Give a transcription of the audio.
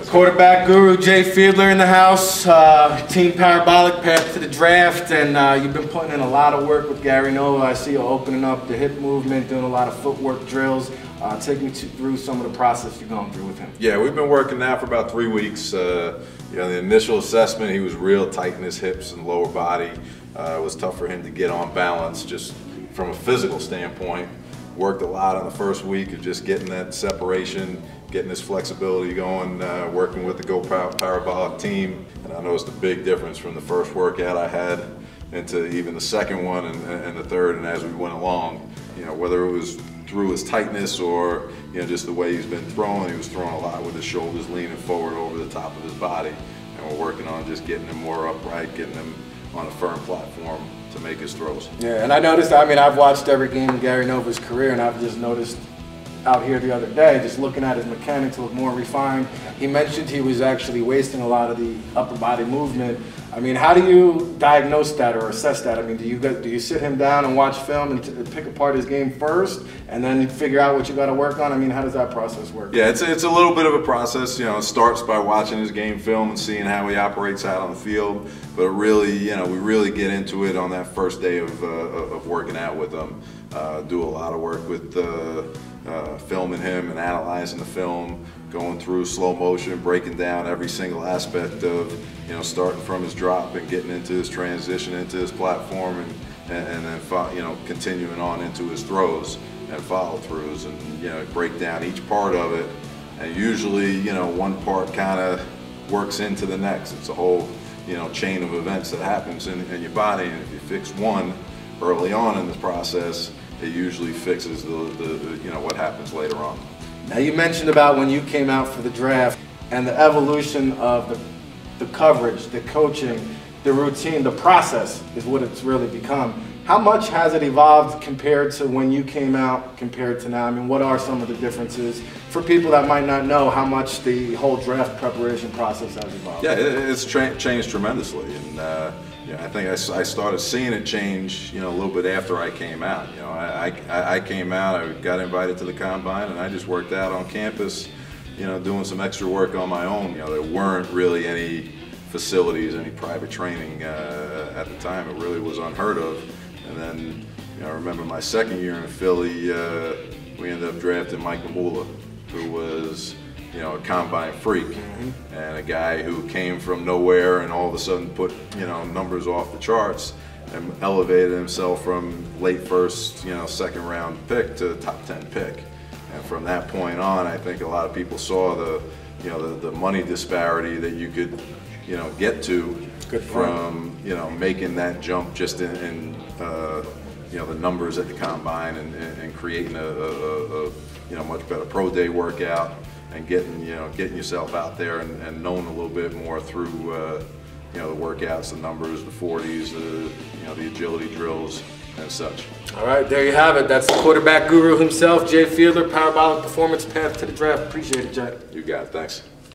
Quarterback guru Jay Fiedler in the house, Team Parabolic, path to the draft, and you've been putting in a lot of work with Gary Nova. I see you opening up the hip movement, doing a lot of footwork drills. Take me through some of the process you're going through with him. Yeah, we've been working now for about 3 weeks. The initial assessment, he was real tight in his hips and lower body. It was tough for him to get on balance just from a physical standpoint. Worked a lot on the first week of just getting that separation, getting this flexibility going, working with the Go Parabolic team. And I noticed a big difference from the first workout I had into even the second one and the third, and as we went along. Whether it was through his tightness or just the way he's been throwing, he was throwing a lot with his shoulders leaning forward over the top of his body. And we're working on just getting him more upright, getting him on a firm platform to make his throws. Yeah, and I noticed, I've watched every game in Gary Nova's career, and I've just noticed out here the other day, just looking at his mechanics look more refined. He mentioned he was actually wasting a lot of the upper body movement. How do you diagnose that or assess that? Do you sit him down and watch film and pick apart his game first, and then figure out what you got to work on? How does that process work? Yeah, it's a little bit of a process. It starts by watching his game film and seeing how he operates out on the field. But really, we really get into it on that first day of working out with him. Do a lot of work with filming him and analyzing the film, going through slow motion, breaking down every single aspect of, starting from his drop and getting into his transition into his platform, and then continuing on into his throws and follow-throughs, and break down each part of it. And usually, one part kind of works into the next. It's a whole chain of events that happens in your body, and if you fix one early on in the process, it usually fixes what happens later on. Now, you mentioned about when you came out for the draft and the evolution of the coverage, the coaching, the routine, the process is what it's really become. How much has it evolved compared to when you came out compared to now? What are some of the differences for people that might not know how much the whole draft preparation process has evolved? Yeah, it's changed tremendously, and I think I started seeing it change, a little bit after I came out. I came out, I got invited to the combine, and I just worked out on campus, doing some extra work on my own. There weren't really any facilities, any private training at the time. It really was unheard of. And then, I remember my second year in Philly, we ended up drafting Mike Mamula, who was a combine freak, and a guy who came from nowhere and all of a sudden put numbers off the charts and elevated himself from late first, second round pick to top 10 pick. And from that point on, I think a lot of people saw the money disparity that you could get to from making that jump just in the numbers at the combine, and creating a much better pro day workout, and getting yourself out there and knowing a little bit more through the workouts, the numbers, the 40s, the agility drills and such. All right, there you have it. That's the quarterback guru himself, Jay Fiedler, Parabolic Performance, path to the draft. Appreciate it, Jay. You got it. Thanks.